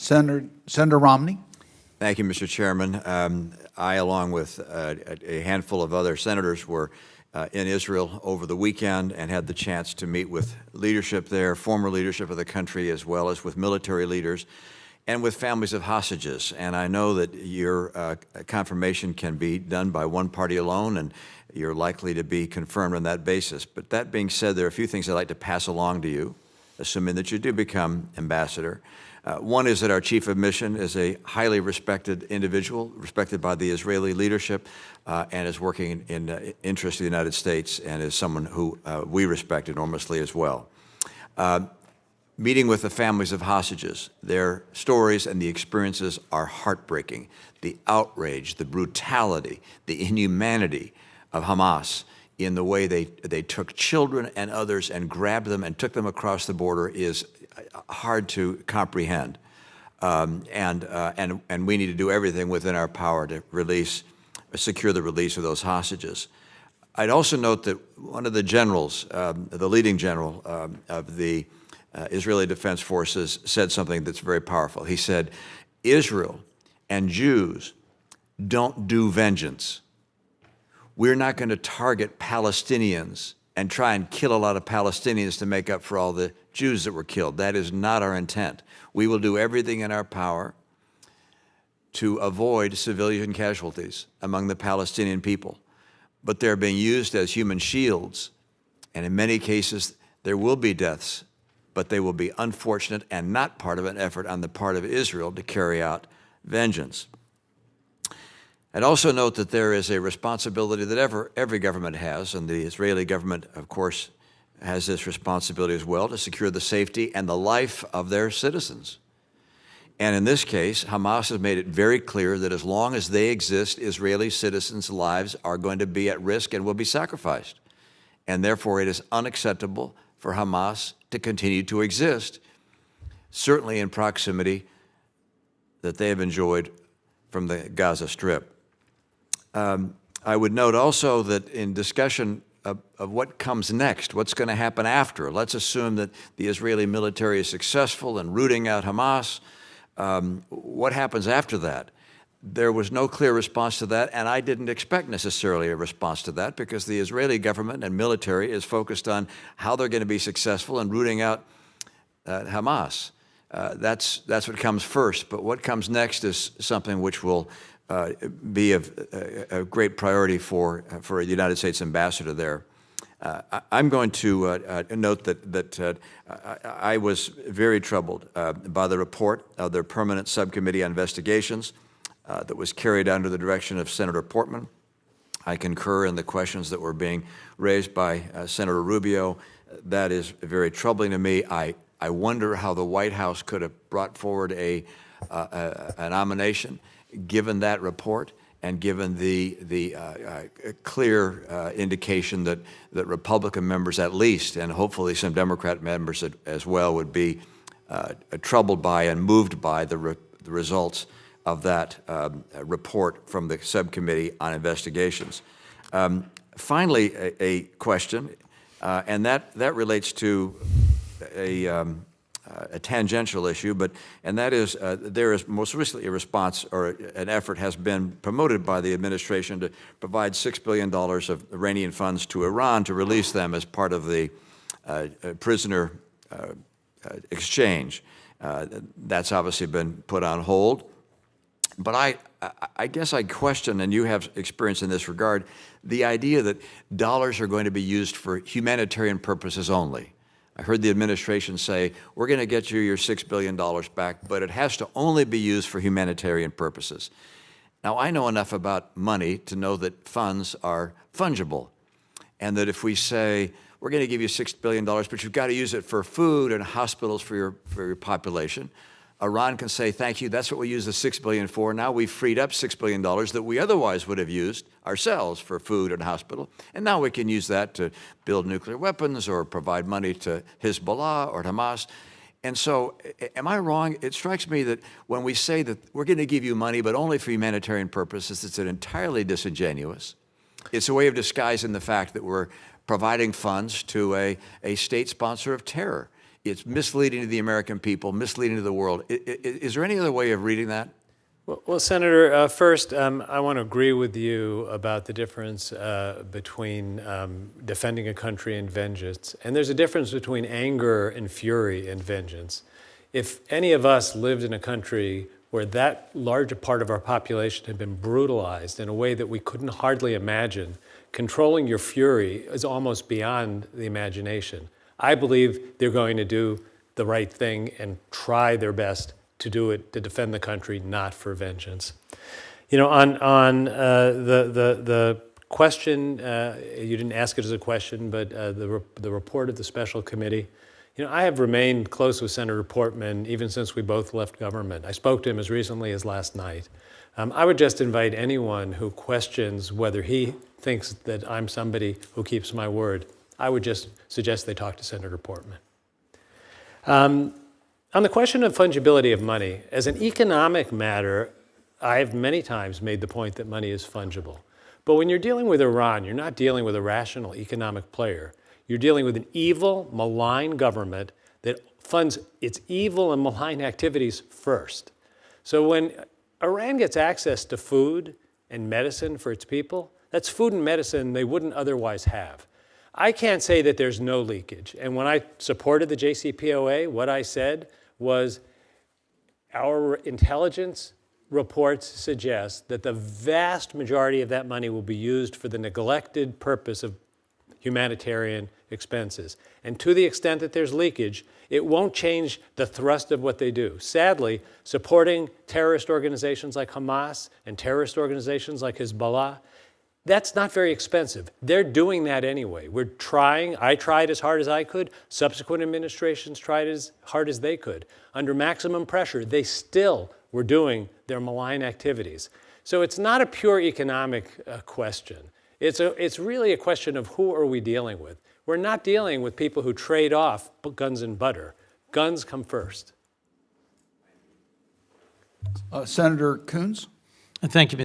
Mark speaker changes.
Speaker 1: Senator Romney.
Speaker 2: Thank you, Mr. Chairman. I, along with a handful of other senators, were in Israel over the weekend and had the chance to meet with leadership there, former leadership of the country, as well as with military leaders and with families of hostages. And I know that your confirmation can be done by one party alone, and you're likely to be confirmed on that basis. But that being said, there are a few things I'd like to pass along to you, assuming that you do become ambassador. One is that our chief of mission is a highly respected individual, respected by the Israeli leadership, and is working in the interest of the United States, and is someone who we respect enormously as well. Meeting with the families of hostages, their stories and the experiences are heartbreaking. The outrage, the brutality, the inhumanity of Hamas in the way they took children and others and grabbed them and took them across the border is hard to comprehend. And we need to do everything within our power to secure the release of those hostages. I'd also note that one of the generals, the leading general of the Israeli Defense Forces, said something that's very powerful. He said, Israel and Jews don't do vengeance. We're not going to target Palestinians and try and kill a lot of Palestinians to make up for all the Jews that were killed. That is not our intent. We will do everything in our power to avoid civilian casualties among the Palestinian people. But they're being used as human shields, and in many cases there will be deaths, but they will be unfortunate and not part of an effort on the part of Israel to carry out vengeance. I'd also note that there is a responsibility that every government has, and the Israeli government, of course, has this responsibility as well, to secure the safety and the life of their citizens. And in this case, Hamas has made it very clear that as long as they exist, Israeli citizens' lives are going to be at risk and will be sacrificed. And therefore, it is unacceptable for Hamas to continue to exist, certainly in proximity that they have enjoyed from the Gaza Strip. I would note also that in discussion of what comes next, what's going to happen after, let's assume that the Israeli military is successful in rooting out Hamas. What happens after that? There was no clear response to that, and I didn't expect necessarily a response to that, because the Israeli government and military is focused on how they're going to be successful in rooting out Hamas. That's what comes first, but what comes next is something which will be a great priority for the United States ambassador there. I'm going to note that I was very troubled by the report of their permanent subcommittee on investigations that was carried under the direction of Senator Portman. I concur in the questions that were being raised by Senator Rubio. That is very troubling to me. I wonder how the White House could have brought forward a nomination given that report, and given the clear indication that Republican members at least, and hopefully some Democrat members as well, would be troubled by and moved by the results of that report from the subcommittee on investigations. Finally, a question, and that relates to a tangential issue, and that is there is most recently a response, or an effort has been promoted by the administration to provide $6 billion of Iranian funds to Iran to release them as part of the prisoner exchange. That's obviously been put on hold. But I guess I question, and you have experience in this regard, the idea that dollars are going to be used for humanitarian purposes only. I heard the administration say, we're going to get you your $6 billion back, but it has to only be used for humanitarian purposes. Now, I know enough about money to know that funds are fungible, and that if we say, we're going to give you $6 billion, but you've got to use it for food and hospitals for your population, Iran can say, thank you, that's what we use the $6 billion for. Now we've freed up $6 billion that we otherwise would have used ourselves for food and hospital, and now we can use that to build nuclear weapons or provide money to Hezbollah or Hamas. And so, am I wrong? It strikes me that when we say that we're going to give you money, but only for humanitarian purposes, it's entirely disingenuous. It's a way of disguising the fact that we're providing funds to a state sponsor of terror. It's misleading to the American people, misleading to the world. Is there any other way of reading that?
Speaker 1: Well, Senator, first, I want to agree with you about the difference between defending a country and vengeance. And there's a difference between anger and fury and vengeance. If any of us lived in a country where that large a part of our population had been brutalized in a way that we couldn't hardly imagine, controlling your fury is almost beyond the imagination. I believe they're going to do the right thing and try their best to do it to defend the country, not for vengeance. You know, on the question, you didn't ask it as a question, but the report of the special committee. You know, I have remained close with Senator Portman even since we both left government. I spoke to him as recently as last night. I would just invite anyone who questions whether he thinks that I'm somebody who keeps my word, I would just suggest they talk to Senator Portman. On the question of fungibility of money, as an economic matter, I've many times made the point that money is fungible. But when you're dealing with Iran, you're not dealing with a rational economic player. You're dealing with an evil, malign government that funds its evil and malign activities first. So when Iran gets access to food and medicine for its people, that's food and medicine they wouldn't otherwise have. I can't say that there's no leakage. And when I supported the JCPOA, what I said was our intelligence reports suggest that the vast majority of that money will be used for the neglected purpose of humanitarian expenses. And to the extent that there's leakage, it won't change the thrust of what they do. Sadly, supporting terrorist organizations like Hamas and terrorist organizations like Hezbollah, that's not very expensive. They're doing that anyway. We're trying. I tried as hard as I could. Subsequent administrations tried as hard as they could. Under maximum pressure, they still were doing their malign activities. So it's not a pure economic question. It's really a question of who are we dealing with. We're not dealing with people who trade off guns and butter. Guns come first.
Speaker 3: Senator Coons?
Speaker 4: Thank you,